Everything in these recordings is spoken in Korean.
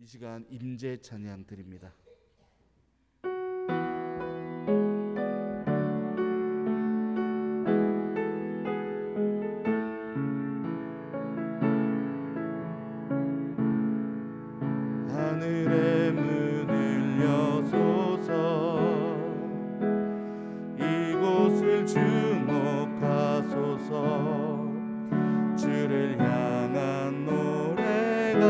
시간 임재 찬양 드립니다. 하늘의 문을 여소서, 이곳을 주목하소서. 주를 향한 노래가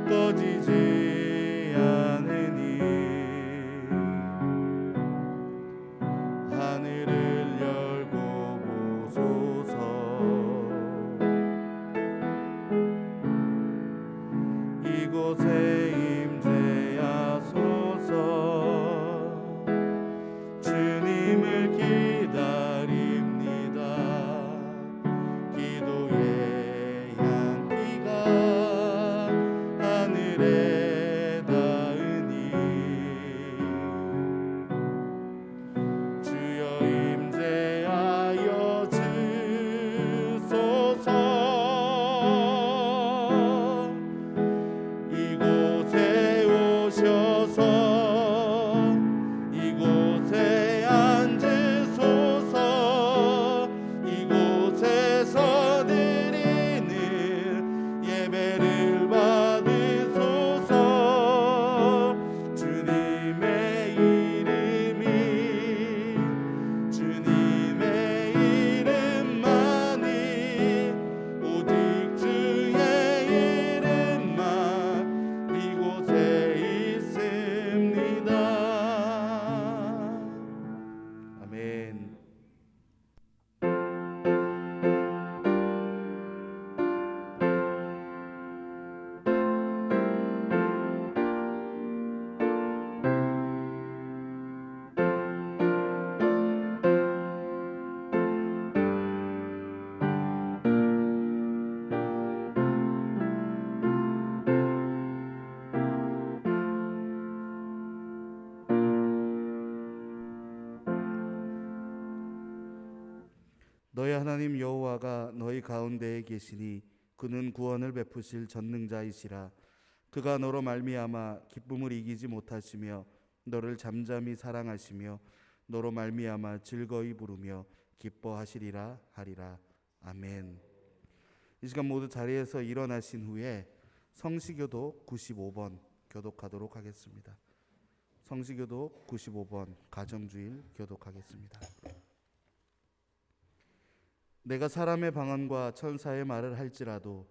꺼지지 않으니, 하늘을 열고 보소서. 이곳에 임재하소서. 주님을 기다립니다. 기도의 향기가 하늘에 닿으니, 주여 임재하여 주소서. 이곳에 오셔서 이곳에 앉으소서. 이곳에서 드리는 예배를 받으소서. 주님의 이름이, 주님의 이름만이, 오직 주의 이름만 이곳에 있습니다. 아멘. 너희 하나님 여호와가 너희 가운데에 계시니 그는 구원을 베푸실 전능자이시라. 그가 너로 말미암아 기쁨을 이기지 못하시며 너를 잠잠히 사랑하시며 너로 말미암아 즐거이 부르며 기뻐하시리라 하리라. 아멘. 이 시간 모두 자리에서 일어나신 후에 성시교독 95번 교독하도록 하겠습니다. 성시교독 95번 가정주일 교독하겠습니다. 내가 사람의 방언과 천사의 말을 할지라도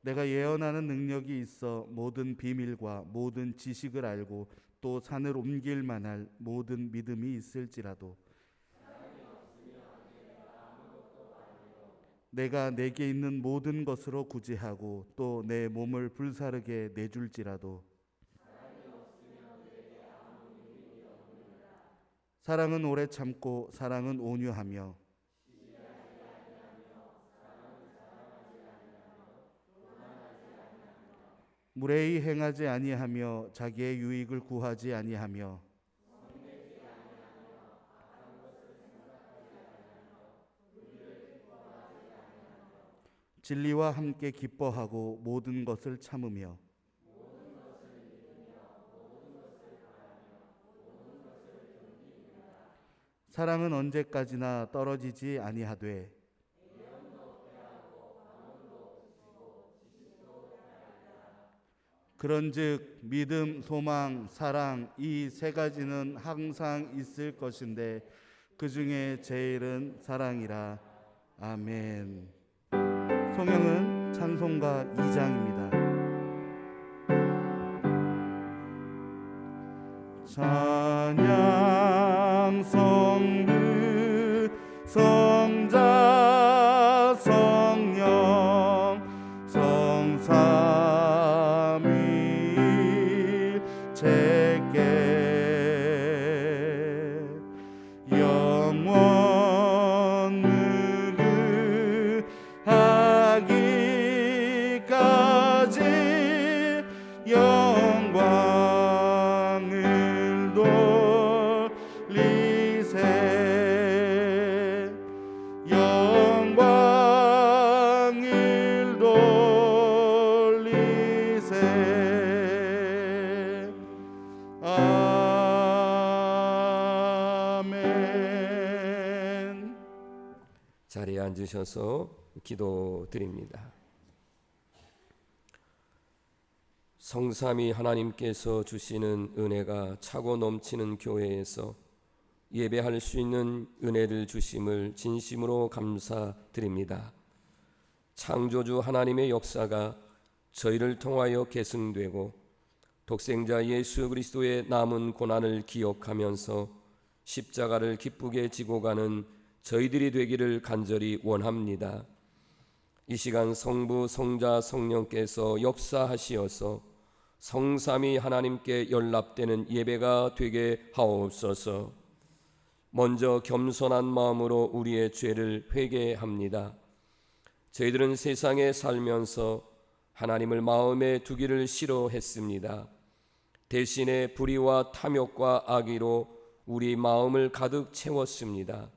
내가 예언하는 능력이 있어 모든 비밀과 모든 지식을 알고 또 산을 옮길 만할 모든 믿음이 있을지라도 내가 내게 있는 모든 것으로 구제하고 또 내 몸을 불사르게 내줄지라도 사랑은 오래 참고 사랑은 온유하며 무례히 행하지 아니하며 자기의 유익을 구하지 아니하며 진리와 함께 기뻐하고 모든 것을 참으며 사랑은 언제까지나 떨어지지 아니하되 그런즉 믿음, 소망, 사랑 이 세 가지는 항상 있을 것인데 그 중에 제일은 사랑이라. 아멘. 성경은 찬송가 2장입니다. 찬양 성부 성자 성령 성삼위일체께 영원 무르하기까지 영광을 돌리세. 자리에 앉으셔서 기도드립니다. 성삼위 하나님께서 주시는 은혜가 차고 넘치는 교회에서 예배할 수 있는 은혜를 주심을 진심으로 감사드립니다. 창조주 하나님의 역사가 저희를 통하여 계승되고 독생자 예수 그리스도의 남은 고난을 기억하면서 십자가를 기쁘게 지고 가는 저희들이 되기를 간절히 원합니다. 이 시간 성부, 성자, 성령께서 역사하시어서 성삼위 하나님께 연락되는 예배가 되게 하옵소서. 먼저 겸손한 마음으로 우리의 죄를 회개합니다. 저희들은 세상에 살면서 하나님을 마음에 두기를 싫어했습니다. 대신에 불의와 탐욕과 악의로 우리 마음을 가득 채웠습니다.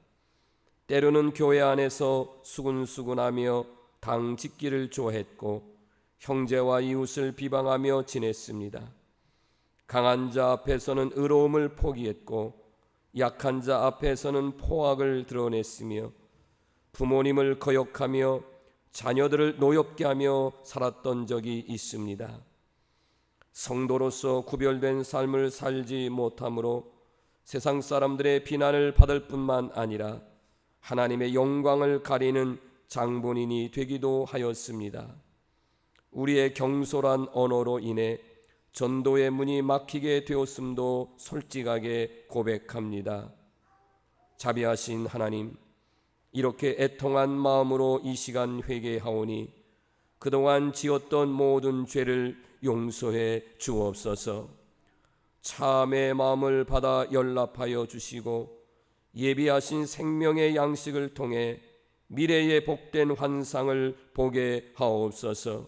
때로는 교회 안에서 수군수군하며 당 짓기를 좋아했고 형제와 이웃을 비방하며 지냈습니다. 강한 자 앞에서는 의로움을 포기했고 약한 자 앞에서는 포악을 드러냈으며 부모님을 거역하며 자녀들을 노엽게 하며 살았던 적이 있습니다. 성도로서 구별된 삶을 살지 못함으로 세상 사람들의 비난을 받을 뿐만 아니라 하나님의 영광을 가리는 장본인이 되기도 하였습니다. 우리의 경솔한 언어로 인해 전도의 문이 막히게 되었음도 솔직하게 고백합니다. 자비하신 하나님, 이렇게 애통한 마음으로 이 시간 회개하오니 그동안 지었던 모든 죄를 용서해 주옵소서. 참의 마음을 받아 연락하여 주시고 예비하신 생명의 양식을 통해 미래의 복된 환상을 보게 하옵소서.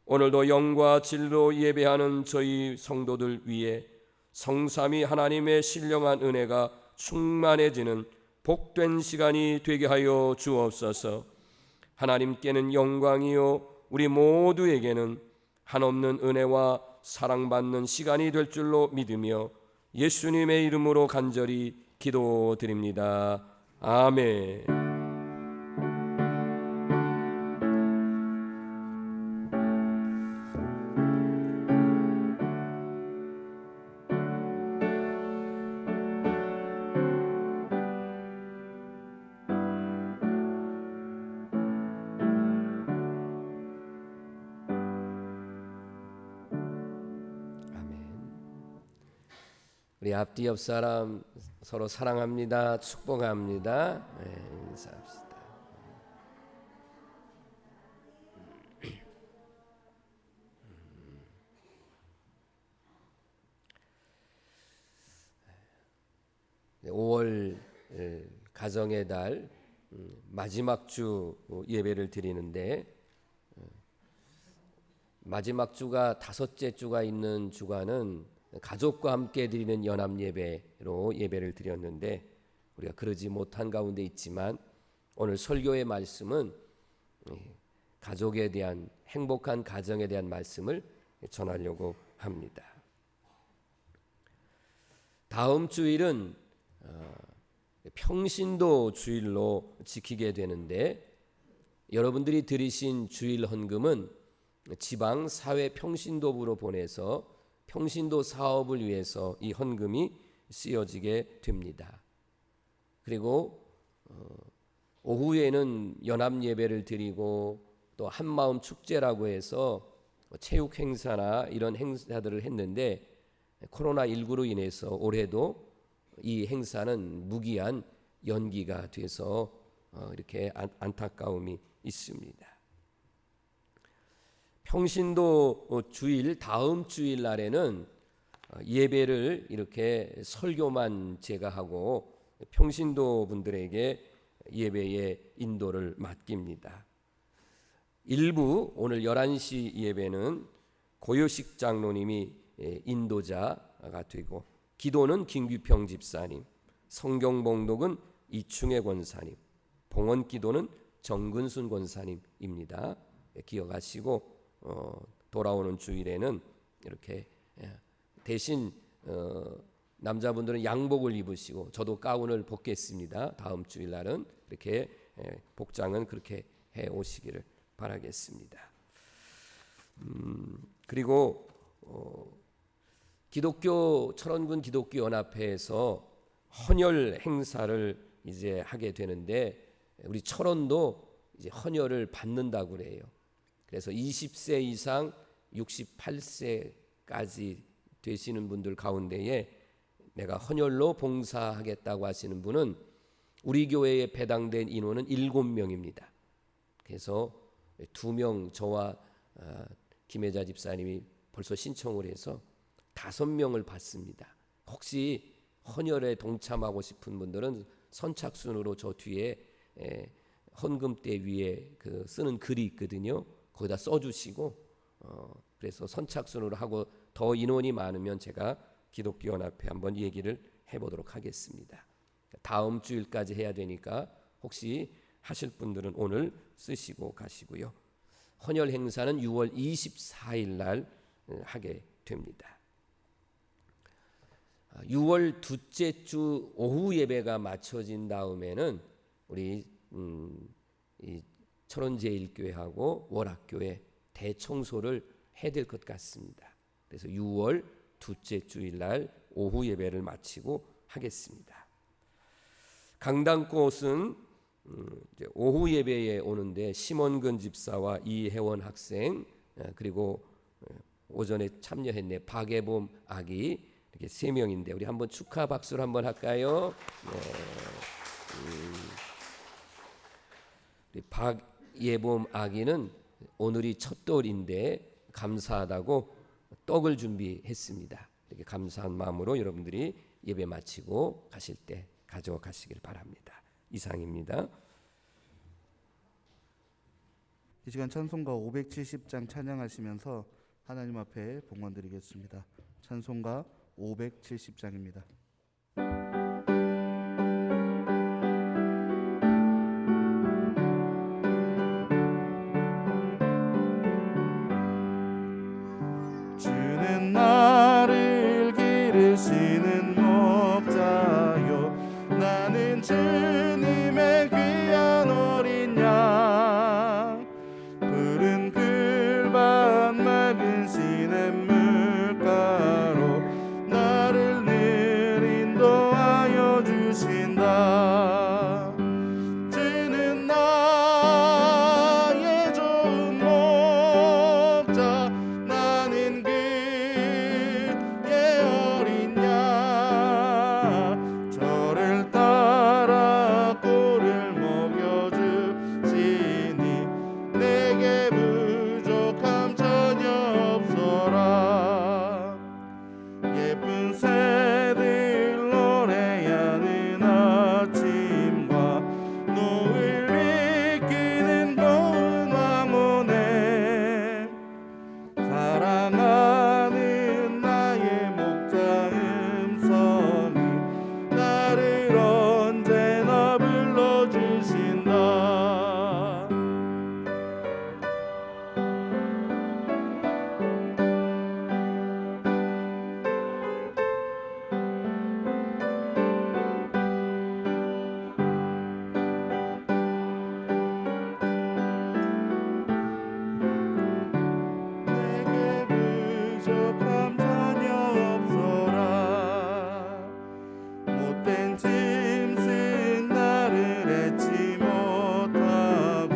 오늘도 영과 진리로 예배하는 저희 성도들 위해 성삼위 하나님의 신령한 은혜가 충만해지는 복된 시간이 되게 하여 주옵소서. 하나님께는 영광이요 우리 모두에게는 한없는 은혜와 사랑받는 시간이 될 줄로 믿으며 예수님의 이름으로 간절히 기도드립니다. 아멘. 우리 앞뒤 옆 사람 서로 사랑합니다. 축복합니다. 네, 인사합시다. 네, 5월 가정의 달 마지막 주 예배를 드리는데 마지막 주가 다섯째 주가 있는 주간은 가족과 함께 드리는 연합 예배로 예배를 드렸는데 우리가 그러지 못한 가운데 있지만 오늘 설교의 말씀은 가족에 대한 행복한 가정에 대한 말씀을 전하려고 합니다. 다음 주일은 평신도 주일로 지키게 되는데 여러분들이 드리신 주일 헌금은 지방 사회 평신도부로 보내서 평신도 사업을 위해서 이 헌금이 쓰여지게 됩니다. 그리고 오후에는 연합 예배를 드리고 또 한마음 축제라고 해서 체육 행사나 이런 행사들을 했는데 코로나19로 인해서 올해도 이 행사는 무기한 연기가 돼서 이렇게 안타까움이 있습니다. 평신도 주일 다음 주일 날에는 예배를 이렇게 설교만 제가 하고 평신도 분들에게 예배의 인도를 맡깁니다. 일부 오늘 11시 예배는 고요식 장로님이 인도자가 되고 기도는 김규평 집사님, 성경 봉독은 이충혜 권사님, 봉헌 기도는 정근순 권사님입니다. 기억하시고 돌아오는 주일에는 이렇게 대신 남자분들은 양복을 입으시고 저도 가운을 벗겠습니다. 다음 주일날은 이렇게 복장은 그렇게 해 오시기를 바라겠습니다. 그리고 기독교 철원군 기독교 연합회에서 헌혈 행사를 이제 하게 되는데 우리 철원도 이제 헌혈을 받는다고 그래요. 그래서 20세 이상 68세까지 되시는 분들 가운데에 내가 헌혈로 봉사하겠다고 하시는 분은 우리 교회에 배당된 인원은 7명입니다. 그래서 2명 저와 김혜자 집사님이 벌써 신청을 해서 5명을 받습니다. 혹시 헌혈에 동참하고 싶은 분들은 선착순으로 저 뒤에 헌금대 위에 그 쓰는 글이 있거든요. 거기다 써주시고 그래서 선착순으로 하고 더 인원이 많으면 제가 기독교 연합회 한번 얘기를 해보도록 하겠습니다. 다음 주일까지 해야 되니까 혹시 하실 분들은 오늘 쓰시고 가시고요. 헌혈 행사는 6월 24일 날 하게 됩니다. 6월 둘째 주 오후 예배가 마쳐진 다음에는 우리 이 철원제일교회하고 월학교회 대청소를 해야 될 것 같습니다. 그래서 6월 둘째 주일 날 오후 예배를 마치고 하겠습니다. 강당꽃은 이제 오후 예배에 오는데 심원근 집사와 이혜원 학생 그리고 오전에 참여했네 박예봄 아기 이렇게 3명인데 우리 한번 축하 박수를 한번 할까요? 우리 박예봄 아기는 오늘이 첫 돌인데 감사하다고 떡을 준비했습니다. 이렇게 감사한 마음으로 여러분들이 예배 마치고 가실 때 가져가시길 바랍니다. 이상입니다. 이 시간 찬송가 570장 찬양하시면서 하나님 앞에 봉헌드리겠습니다. 찬송가 570장입니다. 주는 나를 기르시는 목자요 나는 주님의 귀한 어린 양 푸른 풀밭 맑은 시냇물가로 나를 늘 인도하여 주신다. 주는 나의 좋은 목자 나는 그의 어린 양 저를 따라 꼴을 먹여주시니 내게 부족함 전혀 없어라. 예쁜 새들 노래하는 아침과 노을 비키는 고운 황혼에 사랑하는 나의 목자 음성이 나를 언제나 불러주신다. 내게 부족함 전혀 없어라. 못된 짐승 나를 잊지 못하고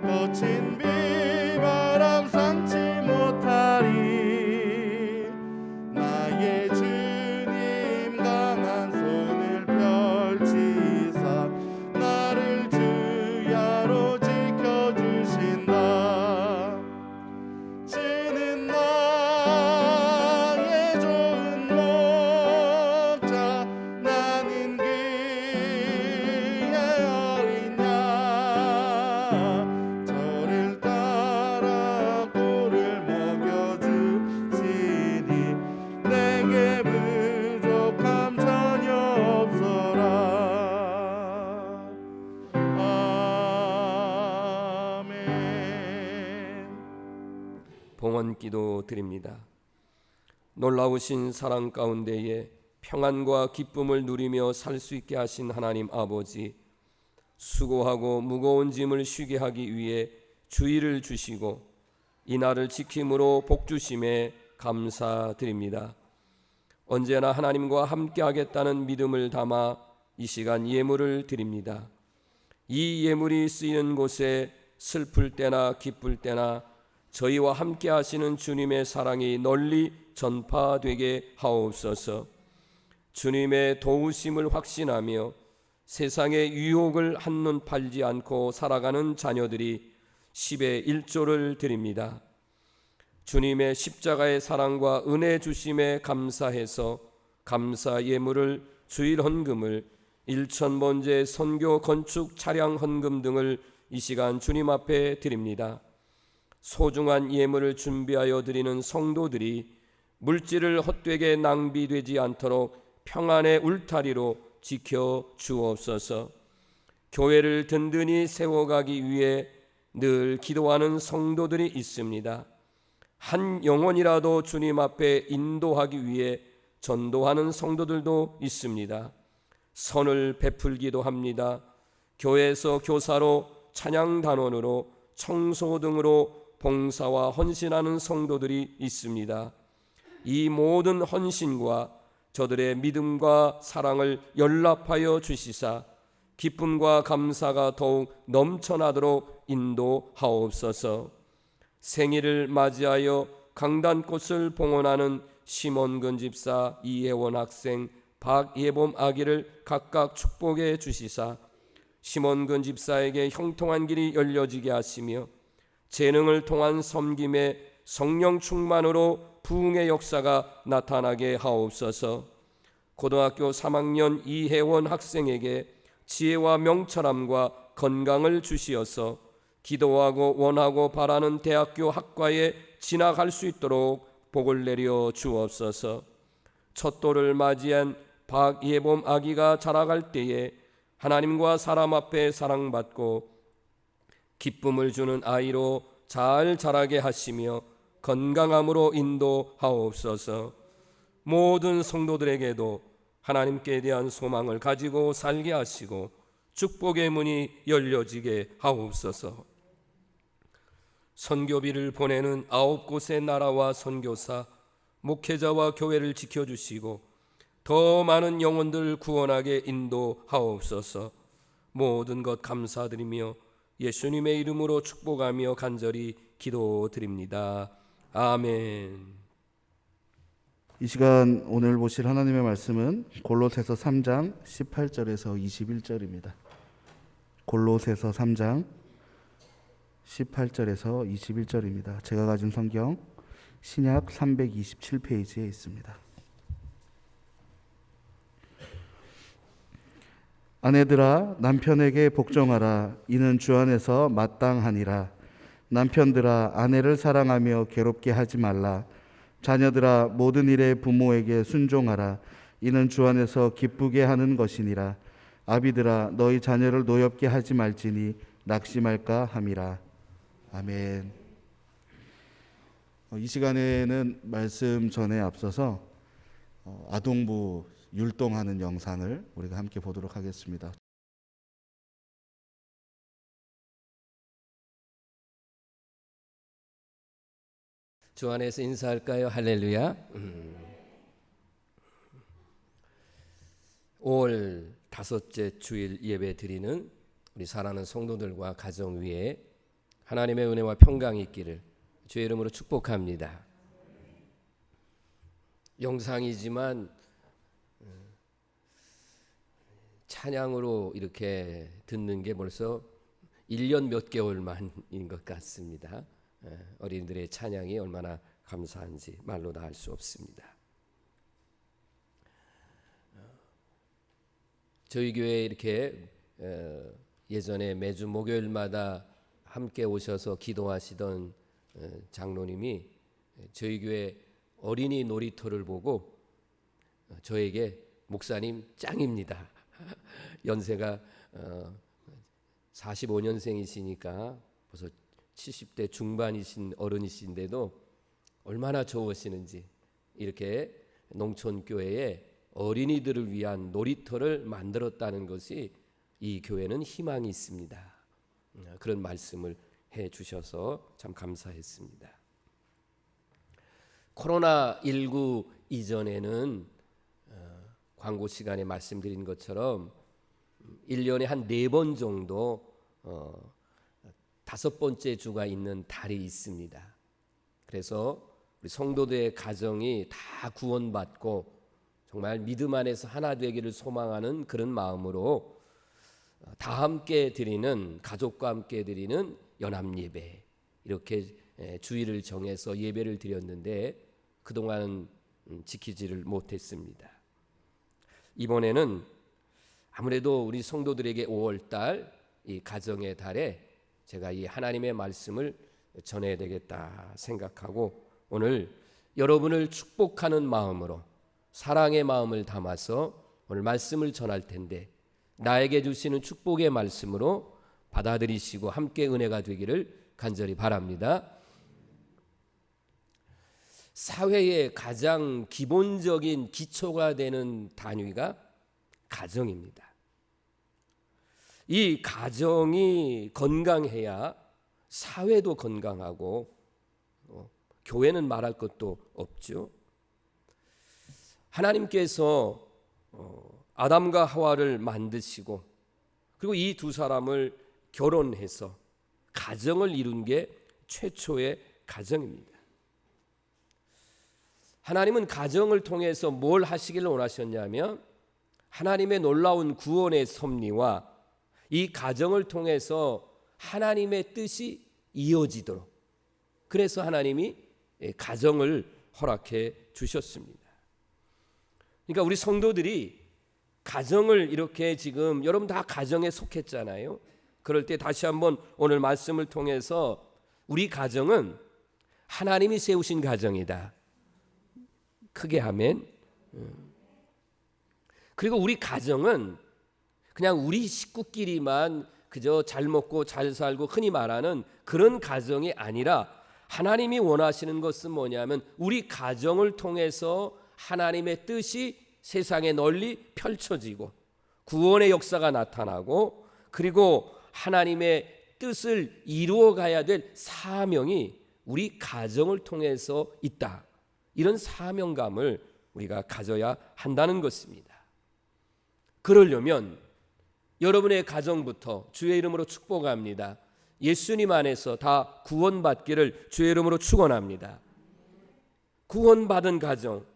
거친 비바람 삼지 못하리. 나의 주님 강한 손을 펼치사 나를 주야로 지켜주신다. 주는 나의 좋은 목자 나는 그의 어린 양 저를 따라 꼴을 먹여주시니 내게 부족함 전혀 없어라. 아멘. 봉헌기도 드립니다. 놀라우신 사랑 가운데에 평안과 기쁨을 누리며 살 수 있게 하신 하나님 아버지, 수고하고 무거운 짐을 쉬게 하기 위해 주의를 주시고 이날을 지킴으로 복 주심에 감사드립니다. 언제나 하나님과 함께 하겠다는 믿음을 담아 이 시간 예물을 드립니다. 이 예물이 쓰이는 곳에 슬플 때나 기쁠 때나 저희와 함께 하시는 주님의 사랑이 널리 전파되게 하옵소서. 주님의 도우심을 확신하며 세상의 유혹을 한눈 팔지 않고 살아가는 자녀들이 10의 1조를 드립니다. 주님의 십자가의 사랑과 은혜 주심에 감사해서 감사 예물을 주일 헌금을 1,000번제 선교 건축 차량 헌금 등을 이 시간 주님 앞에 드립니다. 소중한 예물을 준비하여 드리는 성도들이 물질을 헛되게 낭비되지 않도록 평안의 울타리로 지켜 주옵소서. 교회를 든든히 세워가기 위해 늘 기도하는 성도들이 있습니다. 한 영혼이라도 주님 앞에 인도하기 위해 전도하는 성도들도 있습니다. 선을 베풀기도 합니다. 교회에서 교사로, 찬양단원으로, 청소 등으로 봉사와 헌신하는 성도들이 있습니다. 이 모든 헌신과 저들의 믿음과 사랑을 연락하여 주시사 기쁨과 감사가 더욱 넘쳐나도록 인도하옵소서. 생일을 맞이하여 강단꽃을 봉헌하는 심원근 집사, 이혜원 학생, 박예범 아기를 각각 축복해 주시사 심원근 집사에게 형통한 길이 열려지게 하시며 재능을 통한 섬김에 성령 충만으로 부흥의 역사가 나타나게 하옵소서. 고등학교 3학년 이혜원 학생에게 지혜와 명철함과 건강을 주시어서 기도하고 원하고 바라는 대학교 학과에 진학할 수 있도록 복을 내려 주옵소서. 첫 돌을 맞이한 박예범 아기가 자라갈 때에 하나님과 사람 앞에 사랑받고 기쁨을 주는 아이로 잘 자라게 하시며 건강함으로 인도하옵소서. 모든 성도들에게도 하나님께 대한 소망을 가지고 살게 하시고 축복의 문이 열려지게 하옵소서. 선교비를 보내는 9곳의 나라와 선교사, 목회자와 교회를 지켜주시고 더 많은 영혼들 구원하게 인도하옵소서. 모든 것 감사드리며 예수님의 이름으로 축복하며 간절히 기도드립니다. 아멘. 이 시간 오늘 보실 하나님의 말씀은 골로새서 3장 18절에서 21절입니다. 골로새서 3장 18절에서 21절입니다. 제가 가진 성경 신약 327페이지에 있습니다. 아내들아 남편에게 복종하라. 이는 주 안에서 마땅하니라. 남편들아 아내를 사랑하며 괴롭게 하지 말라. 자녀들아 모든 일에 부모에게 순종하라. 이는 주 안에서 기쁘게 하는 것이니라. 아비들아 너희 자녀를 노엽게 하지 말지니 낙심할까 함이라. 아멘. 이 시간에는 말씀 전에 앞서서 아동부 율동하는 영상을 우리가 함께 보도록 하겠습니다. 주 안에서 인사할까요? 할렐루야. 5월 5째 주일 예배 드리는 우리 사랑하는 성도들과 가정 위에 하나님의 은혜와 평강이 있기를 주의 이름으로 축복합니다. 영상이지만 찬양으로 이렇게 듣는 게 벌써 1년 몇 개월 만인 것 같습니다. 어린이들의 찬양이 얼마나 감사한지 말로 다 할 수 없습니다. 저희 교회에 이렇게 예전에 매주 목요일마다 함께 오셔서 기도하시던 장로님이 저희 교회 어린이 놀이터를 보고 저에게 목사님 짱입니다. 연세가 45년생이시니까 벌써 70대 중반이신 어른이신데도 얼마나 좋으시는지 이렇게 농촌교회에 어린이들을 위한 놀이터를 만들었다는 것이 이 교회는 희망이 있습니다. 그런 말씀을 해 주셔서 참 감사했습니다. 코로나19 이전에는 광고 시간에 말씀드린 것처럼 1년에 한 4번 정도 5번째 주가 있는 달이 있습니다. 그래서 우리 성도들의 가정이 다 구원받고 정말 믿음 안에서 하나 되기를 소망하는 그런 마음으로 다 함께 드리는, 가족과 함께 드리는 연합예배, 이렇게 주일을 정해서 예배를 드렸는데 그동안은 지키지를 못했습니다. 이번에는 아무래도 우리 성도들에게 5월달 이 가정의 달에 제가 이 하나님의 말씀을 전해야 되겠다 생각하고 오늘 여러분을 축복하는 마음으로 사랑의 마음을 담아서 오늘 말씀을 전할 텐데 나에게 주시는 축복의 말씀으로 받아들이시고 함께 은혜가 되기를 간절히 바랍니다. 사회의 가장 기본적인 기초가 되는 단위가 가정입니다. 이 가정이 건강해야 사회도 건강하고 교회는 말할 것도 없죠. 하나님께서 아담과 하와를 만드시고 그리고 이 두 사람을 결혼해서 가정을 이룬 게 최초의 가정입니다. 하나님은 가정을 통해서 뭘 하시기를 원하셨냐면 하나님의 놀라운 구원의 섭리와 이 가정을 통해서 하나님의 뜻이 이어지도록, 그래서 하나님이 가정을 허락해 주셨습니다. 그러니까 우리 성도들이 가정을 이렇게 지금 여러분 다 가정에 속했잖아요. 그럴 때 다시 한번 오늘 말씀을 통해서 우리 가정은 하나님이 세우신 가정이다. 크게 아멘. 그리고 우리 가정은 그냥 우리 식구끼리만 그저 잘 먹고 잘 살고 흔히 말하는 그런 가정이 아니라 하나님이 원하시는 것은 뭐냐면 우리 가정을 통해서 하나님의 뜻이 세상에 널리 펼쳐지고 구원의 역사가 나타나고 그리고 하나님의 뜻을 이루어 가야 될 사명이 우리 가정을 통해서 있다. 이런 사명감을 우리가 가져야 한다는 것입니다. 그러려면 여러분의 가정부터 주의 이름으로 축복합니다. 예수님 안에서 다 구원받기를 주의 이름으로 축원합니다. 구원받은 가정,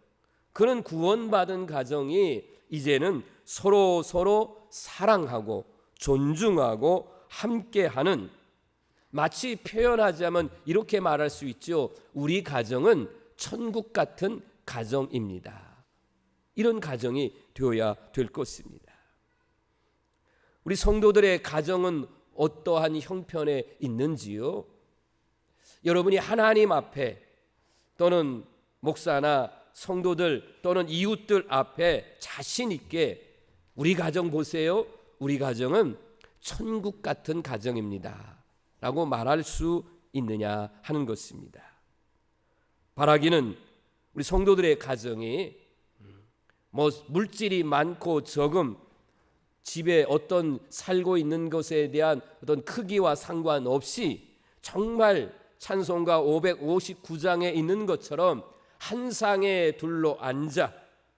그런 구원받은 가정이 이제는 서로 사랑하고 존중하고 함께하는, 마치 표현하자면 이렇게 말할 수 있죠. 우리 가정은 천국 같은 가정입니다. 이런 가정이 되어야 될 것입니다. 우리 성도들의 가정은 어떠한 형편에 있는지요? 여러분이 하나님 앞에 또는 목사나 성도들 또는 이웃들 앞에 자신 있게 우리 가정 보세요. 우리 가정은 천국 같은 가정입니다. 라고 말할 수 있느냐 하는 것입니다. 바라기는 우리 성도들의 가정이 물질이 많고 적음, 집에 어떤 살고 있는 것에 대한 어떤 크기와 상관없이 정말 찬송가 559장에 있는 것처럼 한 상에 둘러 앉아,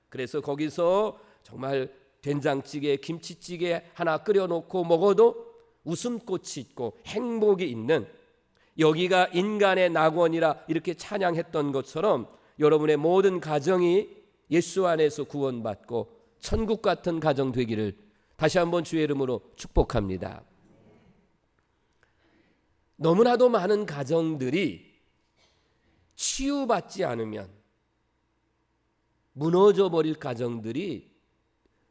그래서 거기서 정말 된장찌개, 김치찌개 하나 끓여놓고 먹어도 웃음꽃이 있고 행복이 있는, 여기가 인간의 낙원이라 이렇게 찬양했던 것처럼 여러분의 모든 가정이 예수 안에서 구원받고 천국 같은 가정 되기를 다시 한번 주의 이름으로 축복합니다. 너무나도 많은 가정들이 치유받지 않으면 무너져 버릴 가정들이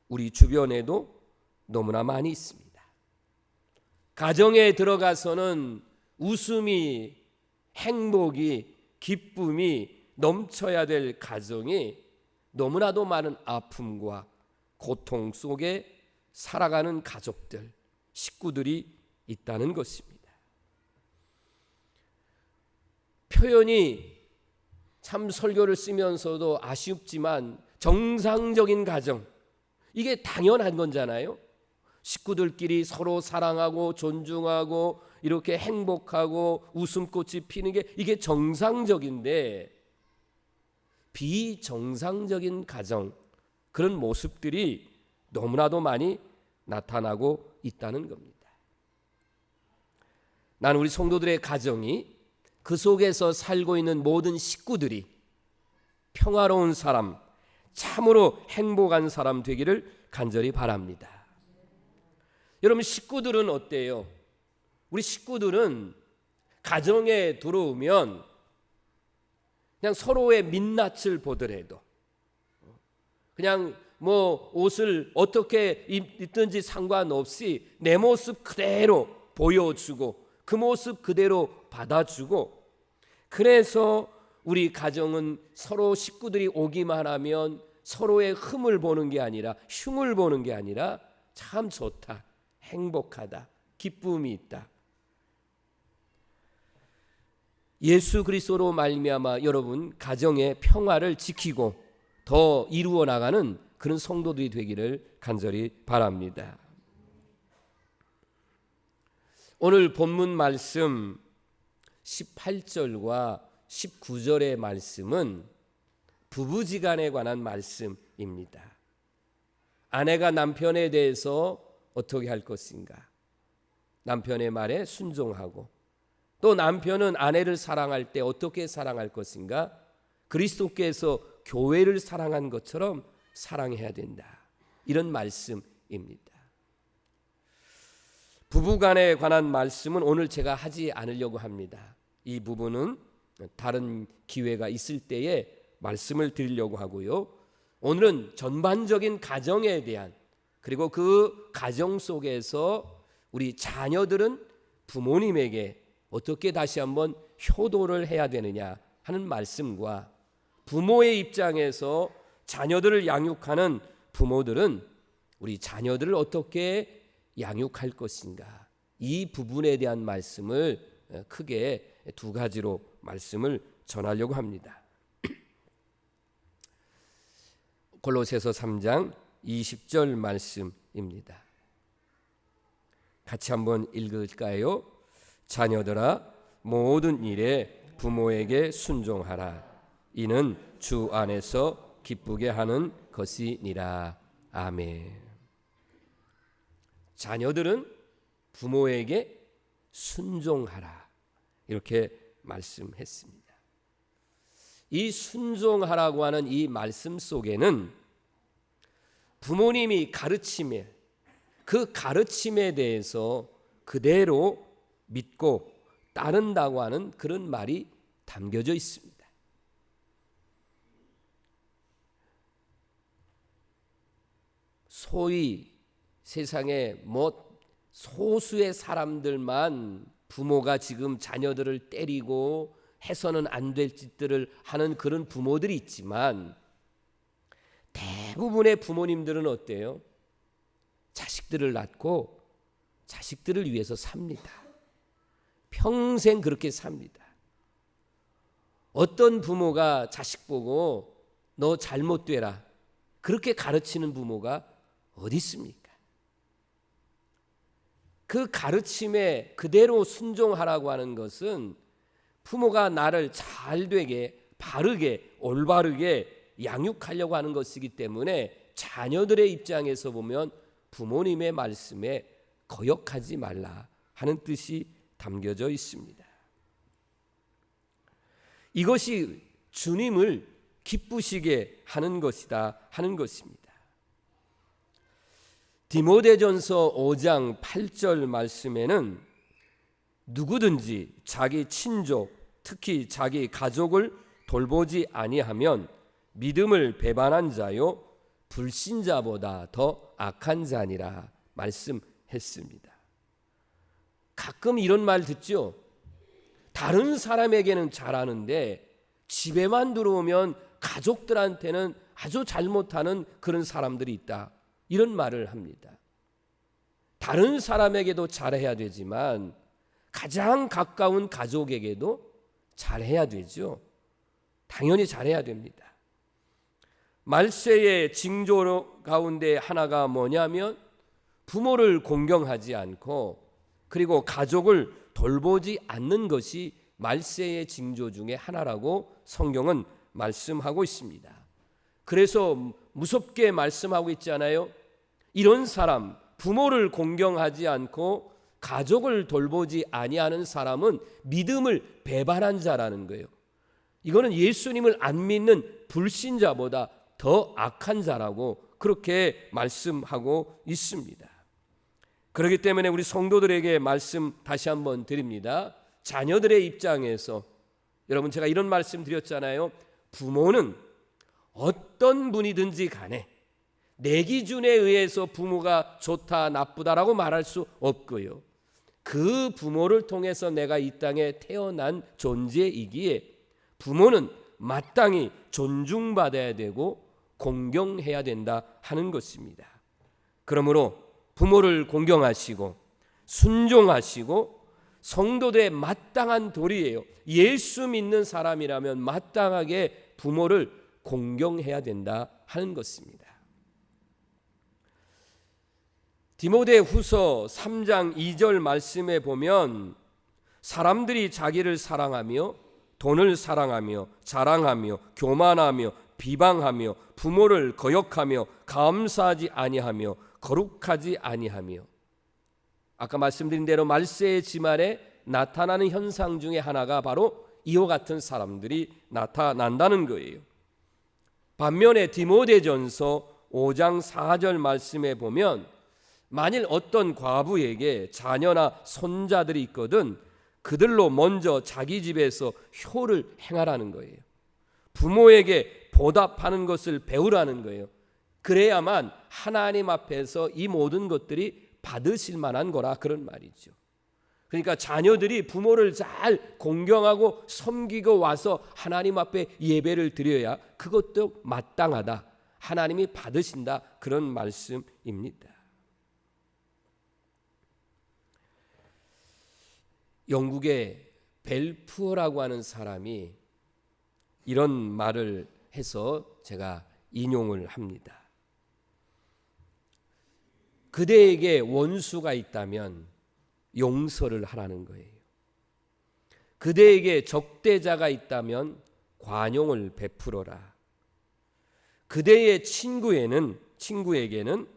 우리 주변에도 너무나 많이 있습니다. 가정에 들어가서는 웃음이, 행복이, 기쁨이 넘쳐야 될 가정이 너무나도 많은 아픔과 고통 속에 살아가는 가족들, 식구들이 있다는 것입니다. 표현이 참 설교를 쓰면서도 아쉽지만 정상적인 가정, 이게 당연한 거잖아요. 식구들끼리 서로 사랑하고 존중하고 이렇게 행복하고 웃음꽃이 피는 게 이게 정상적인데, 비정상적인 가정, 그런 모습들이 너무나도 많이 나타나고 있다는 겁니다. 나는 우리 성도들의 가정이, 그 속에서 살고 있는 모든 식구들이 평화로운 사람, 참으로 행복한 사람 되기를 간절히 바랍니다. 여러분, 식구들은 어때요? 우리 식구들은 가정에 들어오면 그냥 서로의 민낯을 보더라도, 그냥 뭐 옷을 어떻게 입든지 상관없이 내 모습 그대로 보여주고 그 모습 그대로 받아주고, 그래서 우리 가정은 서로 식구들이 오기만 하면 서로의 흠을 보는 게 아니라, 흉을 보는 게 아니라 참 좋다, 행복하다, 기쁨이 있다. 예수 그리스도로 말미암아 여러분 가정의 평화를 지키고 더 이루어 나가는 그런 성도들이 되기를 간절히 바랍니다. 오늘 본문 말씀 18절과 19절의 말씀은 부부지간에 관한 말씀입니다. 아내가 남편에 대해서 어떻게 할 것인가, 남편의 말에 순종하고, 또 남편은 아내를 사랑할 때 어떻게 사랑할 것인가, 그리스도께서 교회를 사랑한 것처럼 사랑해야 된다, 이런 말씀입니다. 부부간에 관한 말씀은 오늘 제가 하지 않으려고 합니다. 이 부분은 다른 기회가 있을 때에 말씀을 드리려고 하고요. 오늘은 전반적인 가정에 대한, 그리고 그 가정 속에서 우리 자녀들은 부모님에게 어떻게 다시 한번 효도를 해야 되느냐 하는 말씀과, 부모의 입장에서 자녀들을 양육하는 부모들은 우리 자녀들을 어떻게 양육할 것인가, 이 부분에 대한 말씀을 크게 두 가지로 말씀을 전하려고 합니다. 골로새서 3장 20절 말씀입니다. 같이 한번 읽을까요? 자녀들아, 모든 일에 부모에게 순종하라. 이는 주 안에서 기쁘게 하는 것이니라. 아멘. 자녀들은 부모에게 순종하라, 이렇게 말씀했습니다. 이 순종하라고 하는 이 말씀 속에는 부모님이 가르침에, 그 가르침에 대해서 그대로 믿고 따른다고 하는 그런 말이 담겨져 있습니다. 소위 세상에 소수의 사람들만 부모가 지금 자녀들을 때리고 해서는 안 될 짓들을 하는 그런 부모들이 있지만, 대부분의 부모님들은 어때요? 자식들을 낳고 자식들을 위해서 삽니다. 평생 그렇게 삽니다. 어떤 부모가 자식 보고 너 잘못되라 그렇게 가르치는 부모가 어디 있습니까? 그 가르침에 그대로 순종하라고 하는 것은 부모가 나를 잘되게, 바르게, 올바르게 양육하려고 하는 것이기 때문에 자녀들의 입장에서 보면 부모님의 말씀에 거역하지 말라 하는 뜻이 담겨져 있습니다. 이것이 주님을 기쁘시게 하는 것이다 하는 것입니다. 디모데전서 5장 8절 말씀에는 누구든지 자기 친족, 특히 자기 가족을 돌보지 아니하면 믿음을 배반한 자요 불신자보다 더 악한 자니라 말씀했습니다. 가끔 이런 말 듣죠. 다른 사람에게는 잘하는데 집에만 들어오면 가족들한테는 아주 잘못하는 그런 사람들이 있다, 이런 말을 합니다. 다른 사람에게도 잘해야 되지만 가장 가까운 가족에게도 잘해야 되죠. 당연히 잘해야 됩니다. 말세의 징조 가운데 하나가 뭐냐면 부모를 공경하지 않고 그리고 가족을 돌보지 않는 것이 말세의 징조 중에 하나라고 성경은 말씀하고 있습니다. 그래서 무섭게 말씀하고 있잖아요. 이런 사람, 부모를 공경하지 않고 가족을 돌보지 아니하는 사람은 믿음을 배반한 자라는 거예요. 이거는 예수님을 안 믿는 불신자보다 더 악한 자라고 그렇게 말씀하고 있습니다. 그렇기 때문에 우리 성도들에게 말씀 다시 한번 드립니다. 자녀들의 입장에서 여러분, 제가 이런 말씀 드렸잖아요. 부모는 어떤 분이든지 간에 내 기준에 의해서 부모가 좋다 나쁘다라고 말할 수 없고요, 그 부모를 통해서 내가 이 땅에 태어난 존재이기에 부모는 마땅히 존중받아야 되고 공경해야 된다 하는 것입니다. 그러므로 부모를 공경하시고 순종하시고 성도들의 마땅한 도리예요. 예수 믿는 사람이라면 마땅하게 부모를 공경해야 된다 하는 것입니다. 디모데후서 3장 2절 말씀에 보면 사람들이 자기를 사랑하며 돈을 사랑하며 자랑하며 교만하며 비방하며 부모를 거역하며 감사하지 아니하며 거룩하지 아니하며, 아까 말씀드린 대로 말세의 지말에 나타나는 현상 중에 하나가 바로 이와 같은 사람들이 나타난다는 거예요. 반면에 디모데전서 5장 4절 말씀에 보면 만일 어떤 과부에게 자녀나 손자들이 있거든 그들로 먼저 자기 집에서 효를 행하라는 거예요. 부모에게 보답하는 것을 배우라는 거예요. 그래야만 하나님 앞에서 이 모든 것들이 받으실 만한 거라, 그런 말이죠. 그러니까 자녀들이 부모를 잘 공경하고 섬기고 와서 하나님 앞에 예배를 드려야 그것도 마땅하다, 하나님이 받으신다, 그런 말씀입니다. 영국의 벨푸어라고 하는 사람이 이런 말을 해서 제가 인용을 합니다. 그대에게 원수가 있다면 용서를 하라는 거예요. 그대에게 적대자가 있다면 관용을 베풀어라. 그대의 친구에게는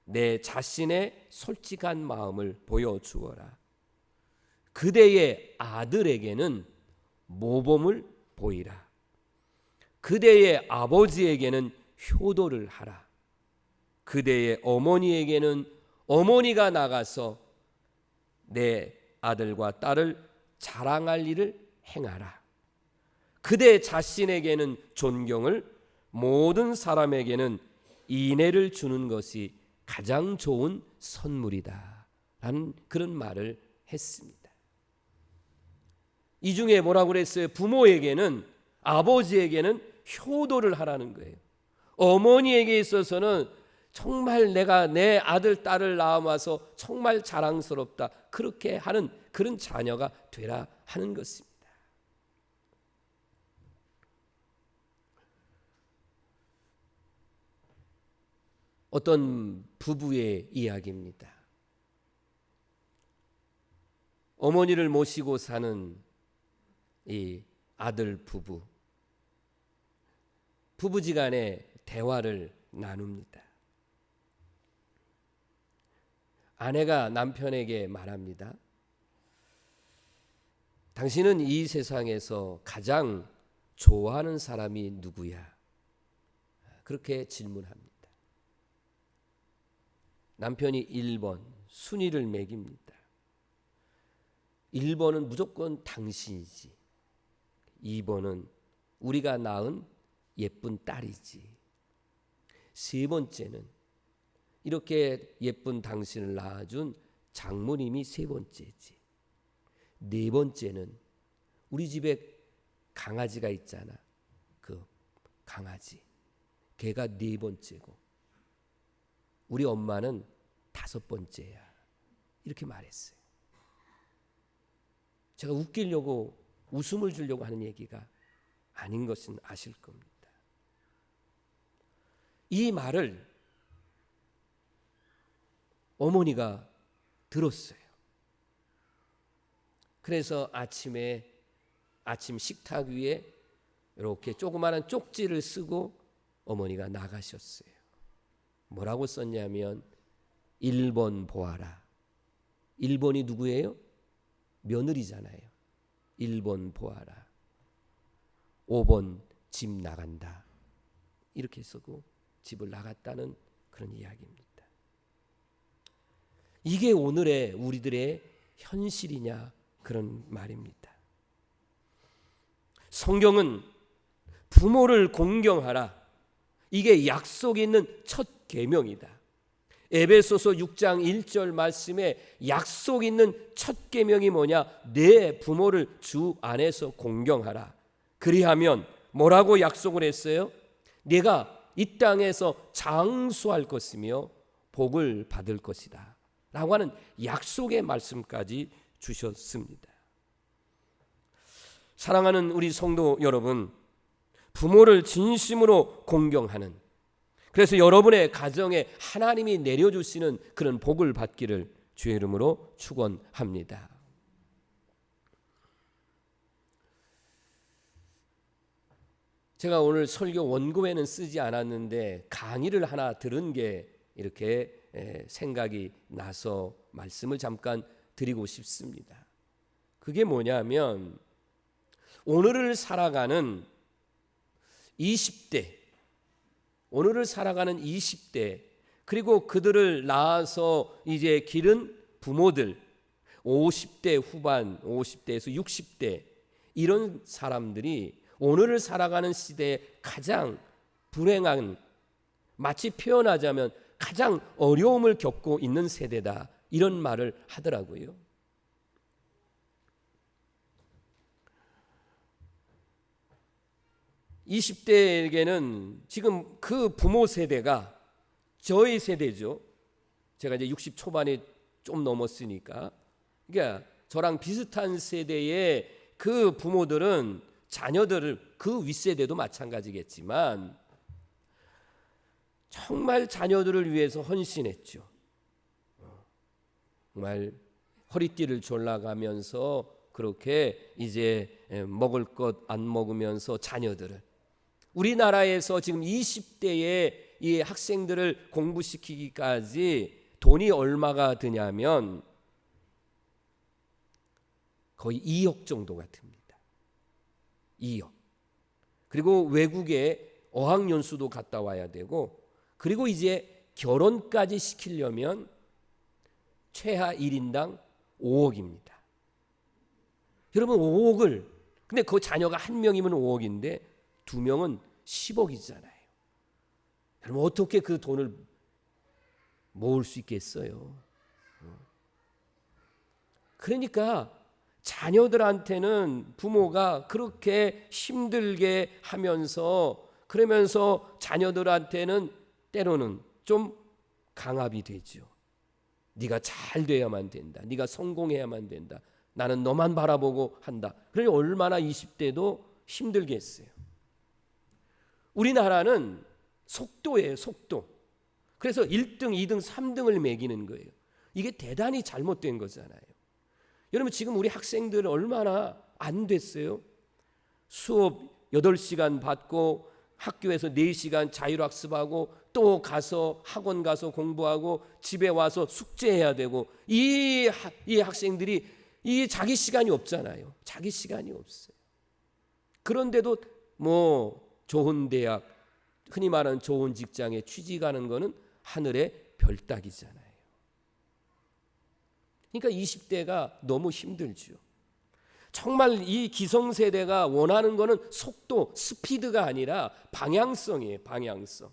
내 자신의 솔직한 마음을 보여주어라. 그대의 아들에게는 모범을 보이라. 그대의 아버지에게는 효도를 하라. 그대의 어머니에게는 어머니가 나가서 내 아들과 딸을 자랑할 일을 행하라. 그대 자신에게는 존경을, 모든 사람에게는 인애를 주는 것이 가장 좋은 선물이다 라는 그런 말을 했습니다. 이 중에 뭐라고 그랬어요? 부모에게는, 아버지에게는 효도를 하라는 거예요. 어머니에게 있어서는 정말 내가 내 아들 딸을 낳아와서 정말 자랑스럽다, 그렇게 하는 그런 자녀가 되라 하는 것입니다. 어떤 부부의 이야기입니다. 어머니를 모시고 사는 이 아들 부부지간에 대화를 나눕니다. 아내가 남편에게 말합니다. 당신은 이 세상에서 가장 좋아하는 사람이 누구야? 그렇게 질문합니다. 남편이 1번 순위를 매깁니다. 1번은 무조건 당신이지. 2번은 우리가 낳은 예쁜 딸이지. 세 번째는 이렇게 예쁜 당신을 낳아준 장모님이 세 번째지. 네 번째는 우리 집에 강아지가 있잖아. 그 강아지. 걔가 네 번째고 우리 엄마는 다섯 번째야. 이렇게 말했어요. 제가 웃기려고, 웃음을 주려고 하는 얘기가 아닌 것은 아실 겁니다. 이 말을 어머니가 들었어요. 그래서 아침 식탁 위에 이렇게 조그마한 쪽지를 쓰고 어머니가 나가셨어요. 뭐라고 썼냐면 1번 보아라. 1번이 누구예요? 며느리잖아요. 1번 보아라. 5번 집 나간다. 이렇게 쓰고 집을 나갔다는 그런 이야기입니다. 이게 오늘의 우리들의 현실이냐 그런 말입니다. 성경은 부모를 공경하라. 이게 약속이 있는 첫 계명이다. 에베소서 6장 1절 말씀에 약속 있는 첫 계명이 뭐냐? 내 부모를 주 안에서 공경하라. 그리하면 뭐라고 약속을 했어요? 내가 이 땅에서 장수할 것이며 복을 받을 것이다 라고 하는 약속의 말씀까지 주셨습니다. 사랑하는 우리 성도 여러분, 부모를 진심으로 공경하는, 그래서 여러분의 가정에 하나님이 내려주시는 그런 복을 받기를 주의 이름으로 축원합니다. 제가 오늘 설교 원고에는 쓰지 않았는데 강의를 하나 들은 게 이렇게 생각이 나서 말씀을 잠깐 드리고 싶습니다. 그게 뭐냐면 오늘을 살아가는 20대, 그리고 그들을 낳아서 이제 기른 부모들, 50대 후반, 50대에서 60대, 이런 사람들이 오늘을 살아가는 시대에 가장 불행한, 마치 표현하자면 가장 어려움을 겪고 있는 세대다, 이런 말을 하더라고요. (20대에게는) 지금 그 부모 세대가 저희 세대죠. 제가 이제 60 초반에 좀 넘었으니까, 그러니까 저랑 비슷한 세대의 그 부모들은 자녀들을, 그 윗세대도 마찬가지겠지만 정말 자녀들을 위해서 헌신했죠. 정말 허리띠를 졸라가면서 그렇게 이제 먹을 것 안 먹으면서 자녀들을, 우리나라에서 지금 20대의 이 학생들을 공부시키기까지 돈이 얼마가 드냐면 거의 2억 정도가 듭니다. 2억. 그리고 외국에 어학연수도 갔다 와야 되고, 그리고 이제 결혼까지 시키려면 최하 1인당 5억입니다. 여러분 5억을, 근데 그 자녀가 한 명이면 5억인데 두 명은 10억이잖아요. 여러분 어떻게 그 돈을 모을 수 있겠어요? 그러니까 자녀들한테는 부모가 그렇게 힘들게 하면서, 그러면서 자녀들한테는 때로는 좀 강압이 되죠. 네가 잘 돼야만 된다. 네가 성공해야만 된다. 나는 너만 바라보고 한다. 그러니 얼마나 20대도 힘들겠어요. 우리나라는 속도예요, 속도. 그래서 1등, 2등, 3등을 매기는 거예요. 이게 대단히 잘못된 거잖아요. 여러분 지금 우리 학생들 얼마나 안 됐어요? 수업 8시간 받고 학교에서 4시간 자율학습하고 또 가서 학원 가서 공부하고 집에 와서 숙제해야 되고, 이 학생들이 이 자기 시간이 없잖아요. 자기 시간이 없어요. 그런데도 뭐 좋은 대학, 흔히 말하는 좋은 직장에 취직하는 거는 하늘의 별따기잖아요. 그러니까 20대가 너무 힘들죠. 정말 이 기성세대가 원하는 거는 속도, 스피드가 아니라 방향성이에요. 방향성.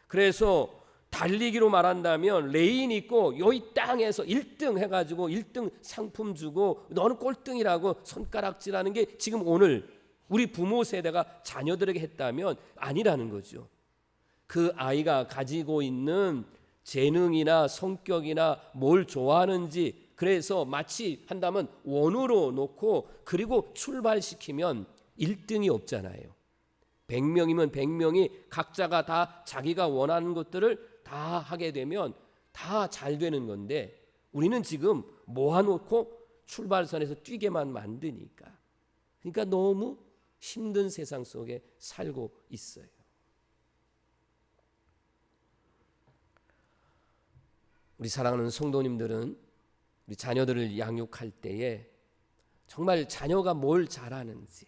그래서 달리기로 말한다면 레인 있고 여기 땅에서 1등 해가지고 1등 상품 주고 너는 꼴등이라고 손가락질하는 게 지금 오늘 우리 부모 세대가 자녀들에게 했다면 아니라는 거죠. 그 아이가 가지고 있는 재능이나 성격이나 뭘 좋아하는지, 그래서 마치 한다면 원으로 놓고 그리고 출발시키면 1등이 없잖아요. 100명이면 100명이 각자가 다 자기가 원하는 것들을 다 하게 되면 다 잘 되는 건데 우리는 지금 모아놓고 출발선에서 뛰게만 만드니까, 그러니까 너무 힘든 세상 속에 살고 있어요. 우리 사랑하는 성도님들은 우리 자녀들을 양육할 때에 정말 자녀가 뭘 잘하는지,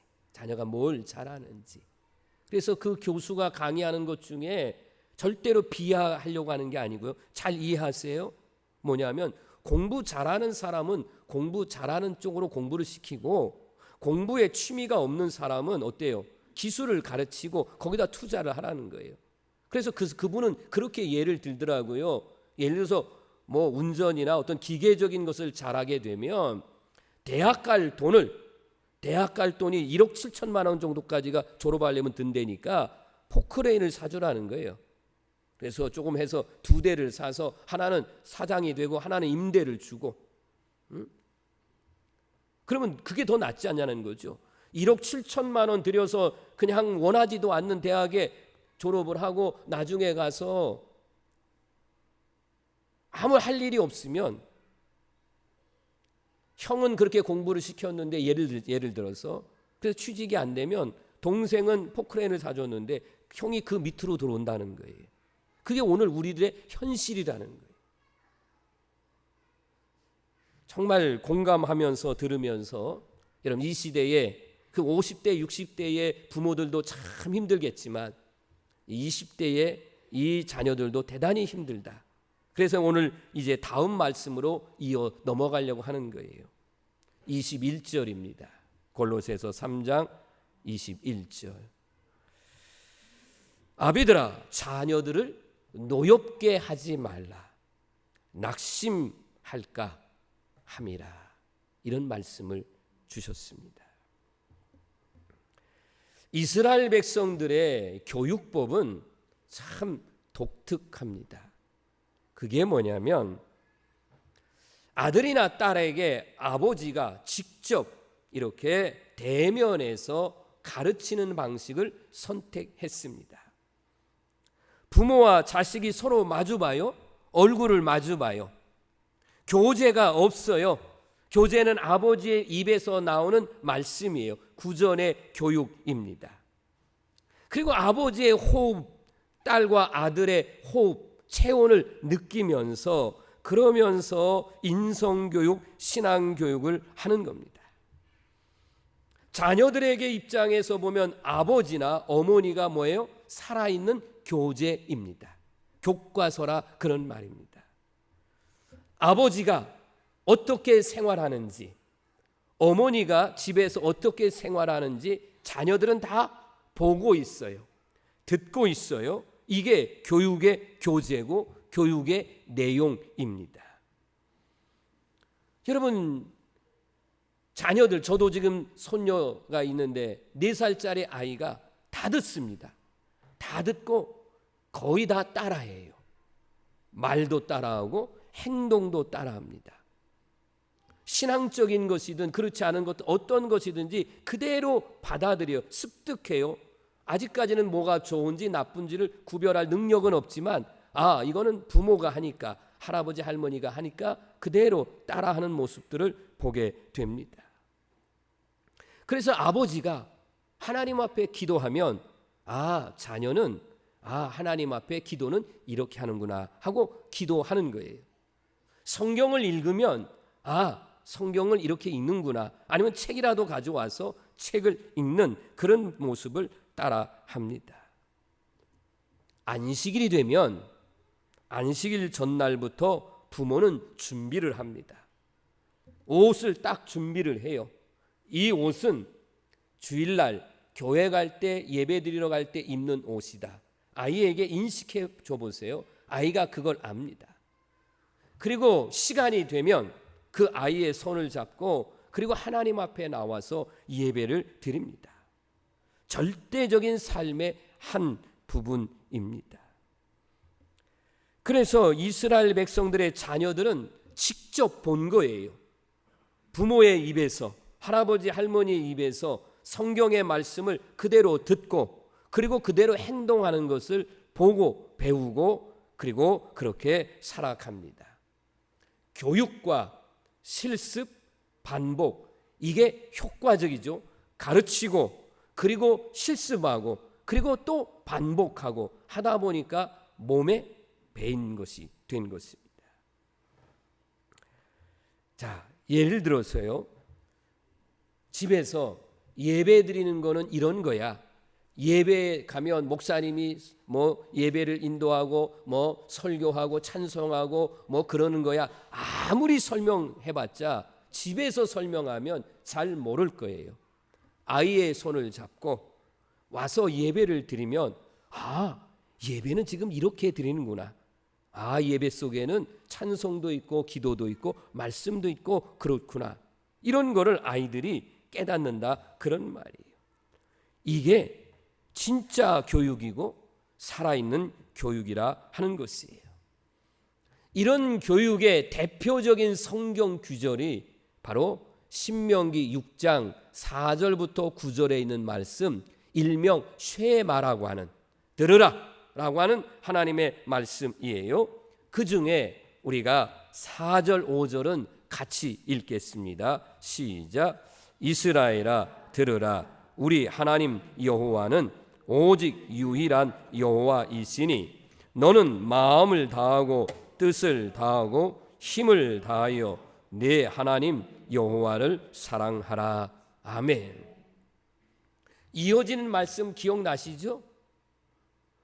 그래서 그 교수가 강의하는 것 중에 절대로 비하하려고 하는 게 아니고요. 잘 이해하세요. 뭐냐면 공부 잘하는 사람은 공부 잘하는 쪽으로 공부를 시키고, 공부에 취미가 없는 사람은 어때요? 기술을 가르치고 거기다 투자를 하라는 거예요. 그래서 그분은 그렇게 예를 들더라고요. 예를 들어서 뭐 운전이나 어떤 기계적인 것을 잘하게 되면 대학 갈 돈이 1억 7천만 원 정도까지가 졸업하려면 든다니까 포크레인을 사주라는 거예요. 그래서 조금 해서 2대를 사서 하나는 사장이 되고 하나는 임대를 주고, 그러면 그게 더 낫지 않냐는 거죠. 1억 7천만 원 들여서 그냥 원하지도 않는 대학에 졸업을 하고 나중에 가서 아무 할 일이 없으면, 형은 그렇게 공부를 시켰는데 예를 들어서 그래서 취직이 안 되면 동생은 포크레인을 사줬는데 형이 그 밑으로 들어온다는 거예요. 그게 오늘 우리들의 현실이라는 거예요. 정말 공감하면서 들으면서, 여러분 이 시대에 그 50대 60대의 부모들도 참 힘들겠지만 20대의 이 자녀들도 대단히 힘들다. 그래서 오늘 이제 다음 말씀으로 이어 넘어가려고 하는 거예요. 21절입니다. 골로새서 3장 21절. 아비들아, 자녀들을 노엽게 하지 말라. 낙심할까 함이라. 이런 말씀을 주셨습니다. 이스라엘 백성들의 교육법은 참 독특합니다. 그게 뭐냐면 아들이나 딸에게 아버지가 직접 이렇게 대면해서 가르치는 방식을 선택했습니다. 부모와 자식이 서로 마주봐요. 얼굴을 마주봐요. 교재가 없어요. 교재는 아버지의 입에서 나오는 말씀이에요. 구전의 교육입니다. 그리고 아버지의 호흡, 딸과 아들의 호흡, 체온을 느끼면서, 그러면서 인성교육, 신앙교육을 하는 겁니다. 자녀들에게 입장에서 보면 아버지나 어머니가 뭐예요? 살아있는 교재입니다. 교과서라 그런 말입니다. 아버지가 어떻게 생활하는지, 어머니가 집에서 어떻게 생활하는지 자녀들은 다 보고 있어요. 듣고 있어요. 이게 교육의 교재고 교육의 내용입니다. 여러분, 자녀들, 저도 지금 손녀가 있는데 4살짜리 아이가 다 듣습니다. 다 듣고 거의 다 따라해요. 말도 따라하고 행동도 따라합니다. 신앙적인 것이든 그렇지 않은 것, 어떤 것이든지 그대로 받아들여요. 습득해요. 아직까지는 뭐가 좋은지 나쁜지를 구별할 능력은 없지만, 이거는 부모가 하니까, 할아버지 할머니가 하니까 그대로 따라하는 모습들을 보게 됩니다. 그래서 아버지가 하나님 앞에 기도하면 자녀는 하나님 앞에 기도는 이렇게 하는구나 하고 기도하는 거예요. 성경을 읽으면 성경을 이렇게 읽는구나, 아니면 책이라도 가져와서 책을 읽는 그런 모습을 따라합니다. 안식일이 되면 안식일 전날부터 부모는 준비를 합니다. 옷을 딱 준비를 해요. 이 옷은 주일날 교회 갈 때, 예배 드리러 갈 때 입는 옷이다. 아이에게 인식해 줘 보세요. 아이가 그걸 압니다. 그리고 시간이 되면 그 아이의 손을 잡고 그리고 하나님 앞에 나와서 예배를 드립니다. 절대적인 삶의 한 부분입니다. 그래서 이스라엘 백성들의 자녀들은 직접 본 거예요. 부모의 입에서, 할아버지 할머니의 입에서 성경의 말씀을 그대로 듣고 그리고 그대로 행동하는 것을 보고 배우고 그리고 그렇게 살아갑니다. 교육과 실습, 반복, 이게 효과적이죠. 가르치고 그리고 실습하고 그리고 또 반복하고 하다 보니까 몸에 배인 것이 된 것입니다. 자, 예를 들어서요, 집에서 예배 드리는 거는 이런 거야. 예배 가면 목사님이 뭐 예배를 인도하고 뭐 설교하고 찬송하고 뭐 그러는 거야. 아무리 설명해봤자 집에서 설명하면 잘 모를 거예요. 아이의 손을 잡고 와서 예배를 드리면, 아, 예배는 지금 이렇게 드리는구나. 아, 예배 속에는 찬송도 있고 기도도 있고 말씀도 있고 그렇구나. 이런 거를 아이들이 깨닫는다, 그런 말이에요. 이게 진짜 교육이고 살아있는 교육이라 하는 것이에요. 이런 교육의 대표적인 성경 구절이 바로 신명기 6장 4절부터 9절에 있는 말씀, 일명 쉐마라고 하는, 들으라 라고 하는 하나님의 말씀이에요. 그 중에 우리가 4절 5절은 같이 읽겠습니다. 시작. 이스라엘아 들으라, 우리 하나님 여호와는 오직 유일한 여호와이시니 너는 마음을 다하고 뜻을 다하고 힘을 다하여 내 하나님 여호와를 사랑하라. 아멘. 이어지는 말씀 기억나시죠?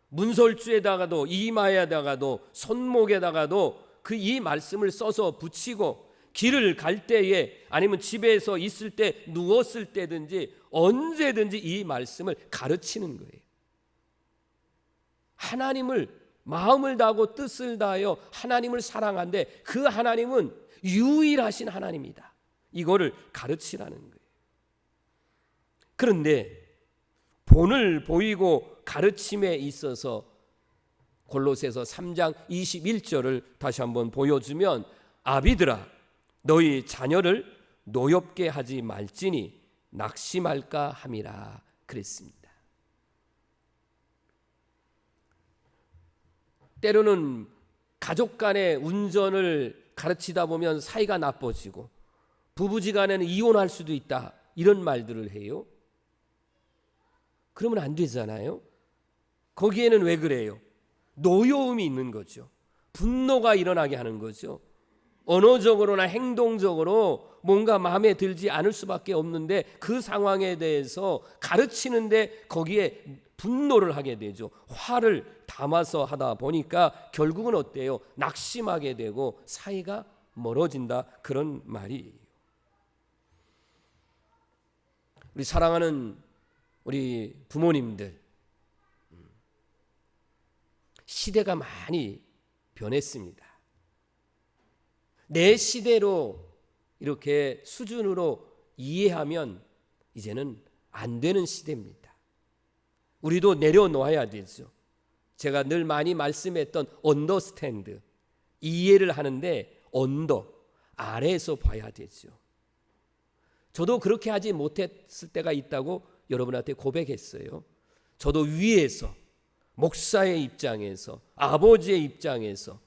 문설주에다가도 이마에다가도 손목에다가도 그 이 말씀을 써서 붙이고 길을 갈 때에 아니면 집에서 있을 때 누웠을 때든지 언제든지 이 말씀을 가르치는 거예요. 하나님을 마음을 다하고 뜻을 다하여 하나님을 사랑한데 그 하나님은 유일하신 하나님이다. 이거를 가르치라는 거예요. 그런데 본을 보이고 가르침에 있어서 골로새서 3장 21절을 다시 한번 보여주면, 아비들아 너희 자녀를 노엽게 하지 말지니 낙심할까 함이라 그랬습니다. 때로는 가족 간의 운전을 가르치다 보면 사이가 나빠지고 부부지간에는 이혼할 수도 있다, 이런 말들을 해요. 그러면 안 되잖아요. 거기에는 왜 그래요? 노여움이 있는 거죠. 분노가 일어나게 하는 거죠. 언어적으로나 행동적으로 뭔가 마음에 들지 않을 수밖에 없는데 그 상황에 대해서 가르치는데 거기에 분노를 하게 되죠. 화를 담아서 하다 보니까 결국은 어때요? 낙심하게 되고 사이가 멀어진다, 그런 말이에요. 우리 사랑하는 우리 부모님들, 시대가 많이 변했습니다. 내 시대로 이렇게 수준으로 이해하면 이제는 안 되는 시대입니다. 우리도 내려놓아야 되죠. 제가 늘 많이 말씀했던 언더스탠드, 이해를 하는데 언더, 아래에서 봐야 되죠. 저도 그렇게 하지 못했을 때가 있다고 여러분한테 고백했어요. 저도 위에서, 목사의 입장에서, 아버지의 입장에서,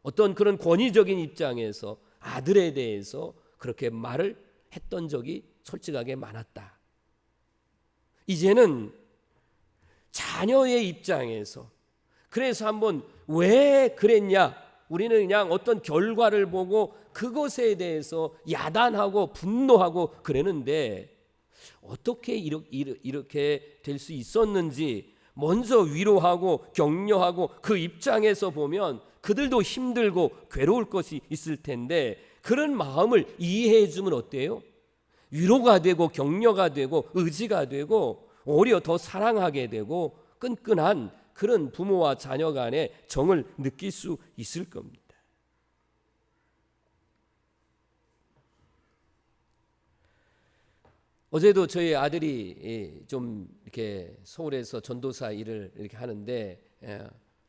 어떤 그런 권위적인 입장에서 아들에 대해서 그렇게 말을 했던 적이 솔직하게 많았다. 이제는 자녀의 입장에서, 그래서 한번 왜 그랬냐, 우리는 그냥 어떤 결과를 보고 그것에 대해서 야단하고 분노하고 그러는데 어떻게 이렇게 될 수 있었는지 먼저 위로하고 격려하고 그 입장에서 보면 그들도 힘들고 괴로울 것이 있을 텐데 그런 마음을 이해해 주면 어때요? 위로가 되고 격려가 되고 의지가 되고 오히려 더 사랑하게 되고 끈끈한 그런 부모와 자녀 간의 정을 느낄 수 있을 겁니다. 어제도 저희 아들이 좀 이렇게 서울에서 전도사 일을 이렇게 하는데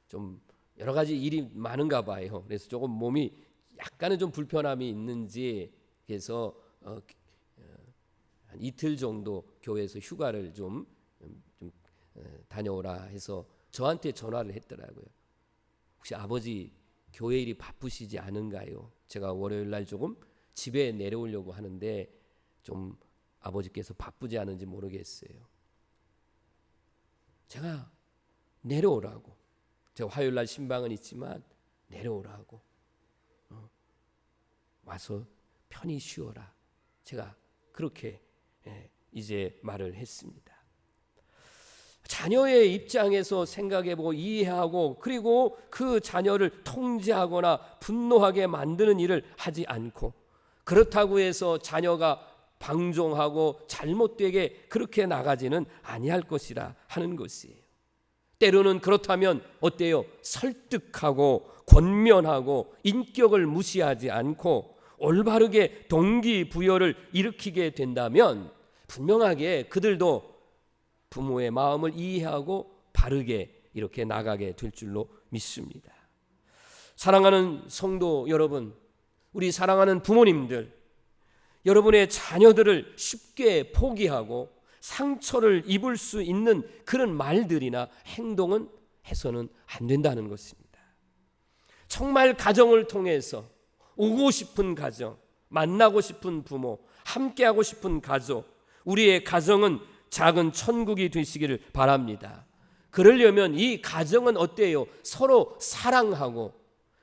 좀 여러 가지 일이 많은가 봐요. 그래서 조금 몸이 약간은 좀 불편함이 있는지 그래서 한 이틀 정도 교회에서 휴가를 좀 다녀오라 해서 저한테 전화를 했더라고요. 혹시 아버지 교회 일이 바쁘시지 않은가요? 제가 월요일 날 조금 집에 내려오려고 하는데 좀 아버지께서 바쁘지 않은지 모르겠어요. 제가 내려오라고. 제가 화요일 날 신방은 있지만 내려오라고. 와서 편히 쉬어라. 제가 그렇게 이제 말을 했습니다. 자녀의 입장에서 생각해보고 이해하고 그리고 그 자녀를 통제하거나 분노하게 만드는 일을 하지 않고 그렇다고 해서 자녀가 방종하고 잘못되게 그렇게 나가지는 아니할 것이라 하는 것이에요. 때로는 그렇다면 어때요? 설득하고 권면하고 인격을 무시하지 않고 올바르게 동기부여를 일으키게 된다면 분명하게 그들도 부모의 마음을 이해하고 바르게 이렇게 나가게 될 줄로 믿습니다. 사랑하는 성도 여러분, 우리 사랑하는 부모님들, 여러분의 자녀들을 쉽게 포기하고 상처를 입을 수 있는 그런 말들이나 행동은 해서는 안 된다는 것입니다. 정말 가정을 통해서 오고 싶은 가정, 만나고 싶은 부모, 함께하고 싶은 가족, 우리의 가정은 작은 천국이 되시기를 바랍니다. 그러려면 이 가정은 어때요? 서로 사랑하고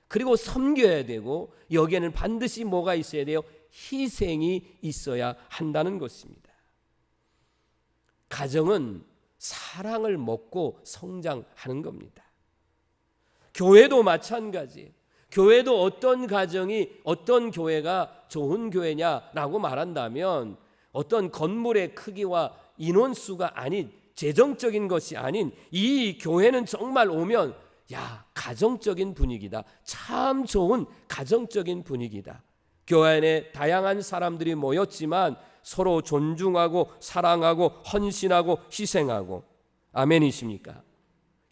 그리고 섬겨야 되고 여기에는 반드시 뭐가 있어야 돼요? 희생이 있어야 한다는 것입니다. 가정은 사랑을 먹고 성장하는 겁니다. 교회도 마찬가지예요. 교회도 어떤 가정이 어떤 교회가 좋은 교회냐라고 말한다면 어떤 건물의 크기와 인원수가 아닌 재정적인 것이 아닌 이 교회는 정말 오면 가정적인 분위기다. 참 좋은 가정적인 분위기다. 교회 안에 다양한 사람들이 모였지만 서로 존중하고 사랑하고 헌신하고 희생하고 아멘이십니까?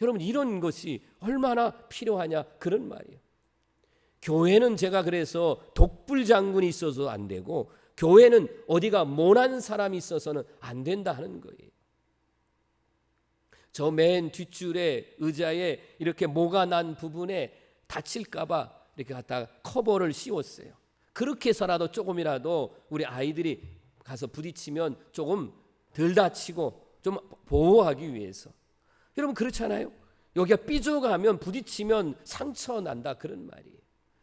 여러분 이런 것이 얼마나 필요하냐 그런 말이에요. 교회는 제가 그래서 독불장군이 있어서 안 되고 교회는 어디가 모난 사람이 있어서는 안 된다 하는 거예요. 저 맨 뒷줄에 의자에 이렇게 모가 난 부분에 다칠까 봐 이렇게 갖다가 커버를 씌웠어요. 그렇게 해서라도 조금이라도 우리 아이들이 가서 부딪히면 조금 덜 다치고 좀 보호하기 위해서. 여러분 그렇잖아요. 여기가 삐져가면 부딪히면 상처 난다 그런 말이에요.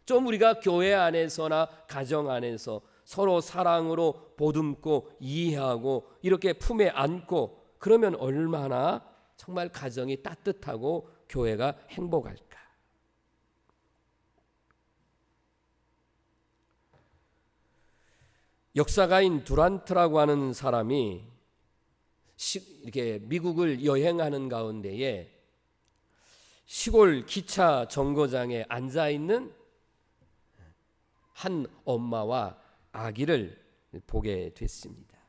좀 우리가 교회 안에서나 가정 안에서 서로 사랑으로 보듬고 이해하고 이렇게 품에 안고 그러면 얼마나 정말 가정이 따뜻하고 교회가 행복할까. 역사가인 두란트라고 하는 사람이 이렇게 미국을 여행하는 가운데에 시골 기차 정거장에 앉아있는 한 엄마와 아기를 보게 됐습니다.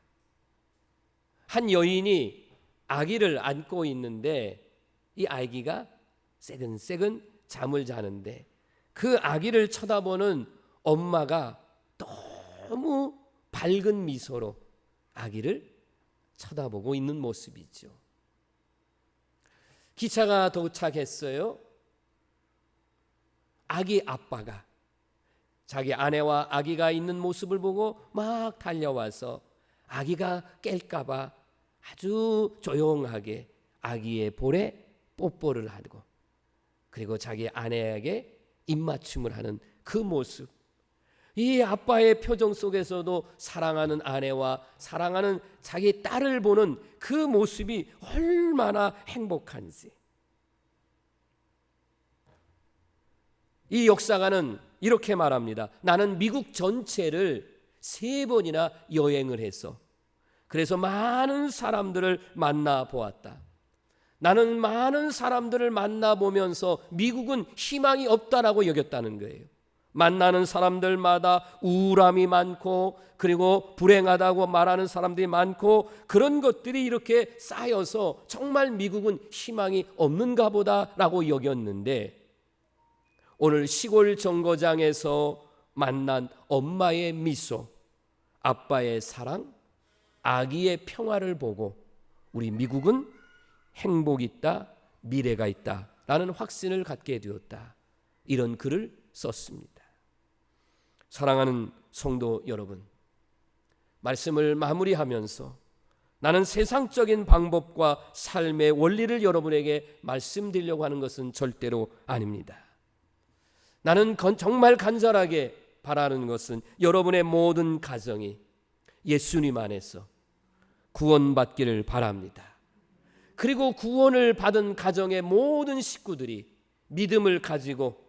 한 여인이 아기를 안고 있는데 이 아기가 새근새근 잠을 자는데 그 아기를 쳐다보는 엄마가 너무 밝은 미소로 아기를 쳐다보고 있는 모습이죠. 기차가 도착했어요. 아기 아빠가 자기 아내와 아기가 있는 모습을 보고 막 달려와서 아기가 깰까 봐 아주 조용하게 아기의 볼에 뽀뽀를 하고 그리고 자기 아내에게 입맞춤을 하는 그 모습. 이 아빠의 표정 속에서도 사랑하는 아내와 사랑하는 자기 딸을 보는 그 모습이 얼마나 행복한지. 이 역사가는 이렇게 말합니다. 나는 미국 전체를 3번이나 여행을 해서 그래서 많은 사람들을 만나보았다. 나는 많은 사람들을 만나보면서 미국은 희망이 없다라고 여겼다는 거예요. 만나는 사람들마다 우울함이 많고 그리고 불행하다고 말하는 사람들이 많고 그런 것들이 이렇게 쌓여서 정말 미국은 희망이 없는가 보다라고 여겼는데 오늘 시골 정거장에서 만난 엄마의 미소, 아빠의 사랑, 아기의 평화를 보고 우리 미국은 행복이 있다, 미래가 있다라는 확신을 갖게 되었다. 이런 글을 썼습니다. 사랑하는 성도 여러분, 말씀을 마무리하면서 나는 세상적인 방법과 삶의 원리를 여러분에게 말씀드리려고 하는 것은 절대로 아닙니다. 나는 정말 간절하게 바라는 것은 여러분의 모든 가정이 예수님 안에서 구원받기를 바랍니다. 그리고 구원을 받은 가정의 모든 식구들이 믿음을 가지고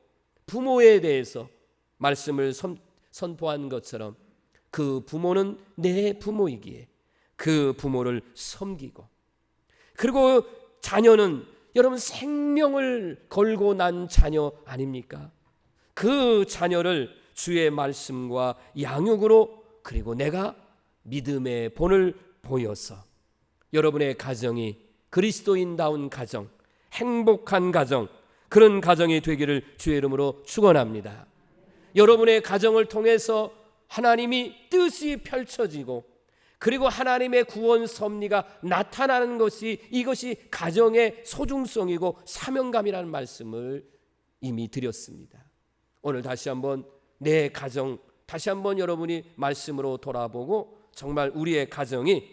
부모에 대해서 말씀을 선포한 것처럼 그 부모는 내 부모이기에 그 부모를 섬기고, 그리고 자녀는 여러분 생명을 걸고 난 자녀 아닙니까? 그 자녀를 주의 말씀과 양육으로, 그리고 내가 믿음의 본을 보여서 여러분의 가정이 그리스도인다운 가정, 행복한 가정, 그런 가정이 되기를 주의 이름으로 축원합니다. 여러분의 가정을 통해서 하나님이 뜻이 펼쳐지고, 그리고 하나님의 구원 섭리가 나타나는 것이, 이것이 가정의 소중성이고 사명감이라는 말씀을 이미 드렸습니다. 오늘 다시 한번 내 가정, 다시 한번 여러분이 말씀으로 돌아보고 정말 우리의 가정이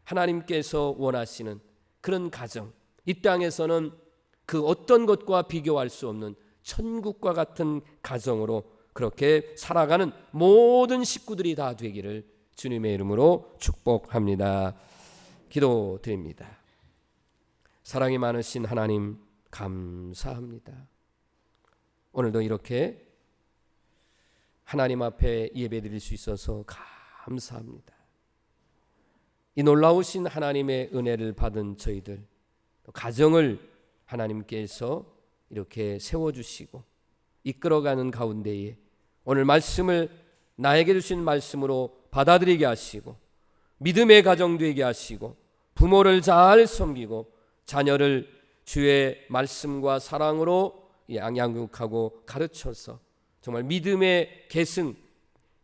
하나님께서 원하시는 그런 가정, 이 땅에서는 그 어떤 것과 비교할 수 없는 천국과 같은 가정으로 그렇게 살아가는 모든 식구들이 다 되기를 주님의 이름으로 축복합니다. 기도드립니다. 사랑이 많으신 하나님, 감사합니다. 오늘도 이렇게 하나님 앞에 예배드릴 수 있어서 감사합니다. 이 놀라우신 하나님의 은혜를 받은 저희들, 가정을 하나님께서 이렇게 세워주시고 이끌어가는 가운데에 오늘 말씀을 나에게 주신 말씀으로 받아들이게 하시고, 믿음의 가정 되게 하시고, 부모를 잘 섬기고 자녀를 주의 말씀과 사랑으로 양육하고 가르쳐서 정말 믿음의 계승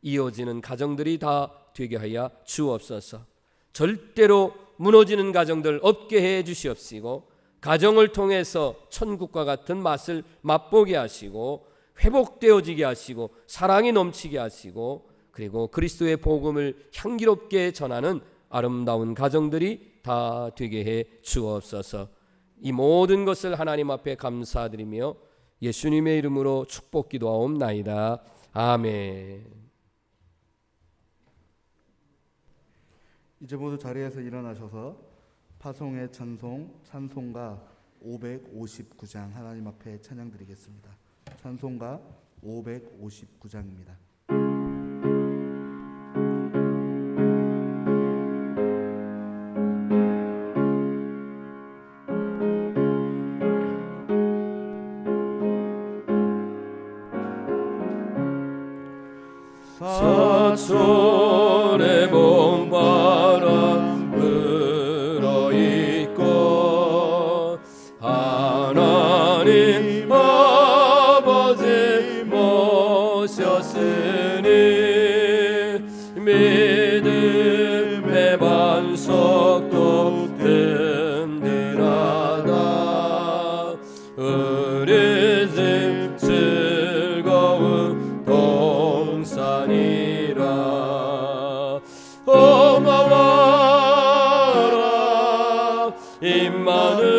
이어지는 가정들이 다 되게 하여 주옵소서. 절대로 무너지는 가정들 없게 해 주시옵시고, 가정을 통해서 천국과 같은 맛을 맛보게 하시고 회복되어지게 하시고 사랑이 넘치게 하시고, 그리고 그리스도의 복음을 향기롭게 전하는 아름다운 가정들이 다 되게 해 주옵소서. 이 모든 것을 하나님 앞에 감사드리며 예수님의 이름으로 축복 기도하옵나이다. 아멘. 이제 모두 자리에서 일어나셔서 파송의 찬송 찬송가 559장 하나님 앞에 찬양드리겠습니다. 찬송가 559장입니다. 사촌의 봄바람 불어있고 하나님 아버지 모셨으니 믿음의 반석도 든든하다. 우리 집 즐거운 동산이라. 고마워라 임마누엘,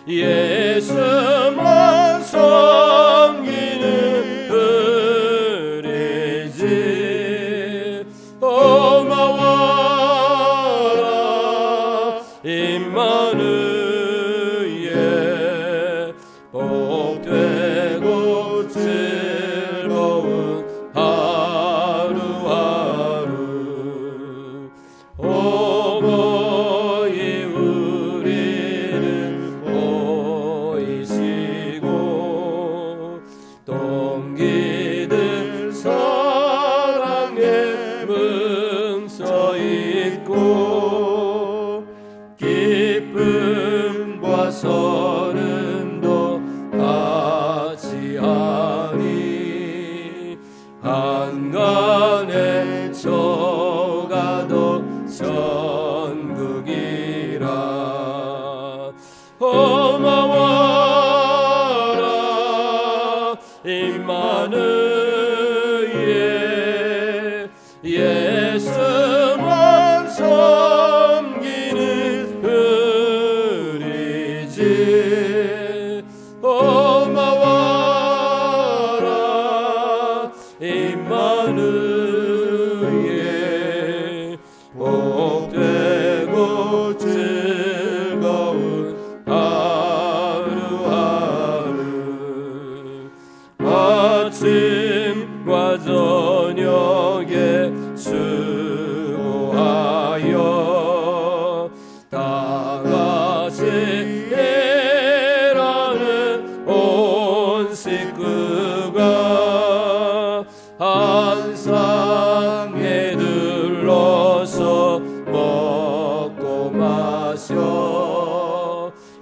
예수만 섬기는 우리 집. 고마워라 임마누엘, 복되고 즐거운 하루하루. 오고이 우리를 보이시고 동기들 사랑의 문서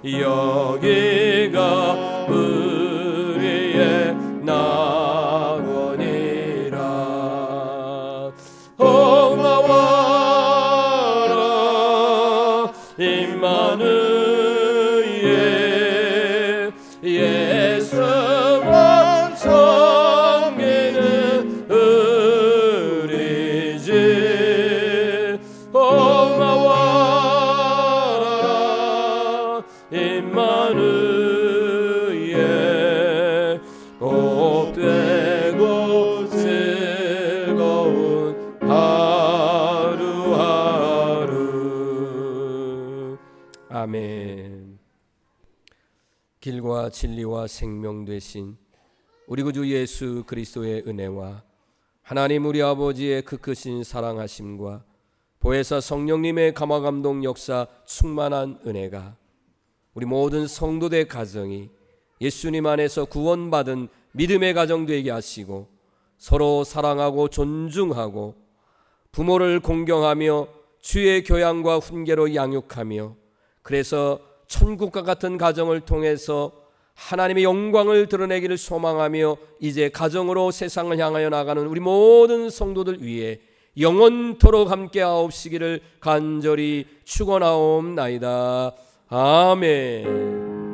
여기가 우리의 낙원이라. 나와라 임마누엘, 예수만 섬기는 우리 집. 나와라 임마누엘, 복되고 즐거운 하루하루. 아멘. 길과 진리와 생명 되신 우리 구주 예수 그리스도의 은혜와 하나님 우리 아버지의 그 크신 사랑하심과 보혜사 성령님의 감화감동 역사 충만한 은혜가 우리 모든 성도들 가정이 예수님 안에서 구원받은 믿음의 가정 되게 하시고, 서로 사랑하고 존중하고 부모를 공경하며 주의 교양과 훈계로 양육하며, 그래서 천국과 같은 가정을 통해서 하나님의 영광을 드러내기를 소망하며 이제 가정으로 세상을 향하여 나가는 우리 모든 성도들 위해 영원토록 함께하옵시기를 간절히 축원하옵나이다. 아멘.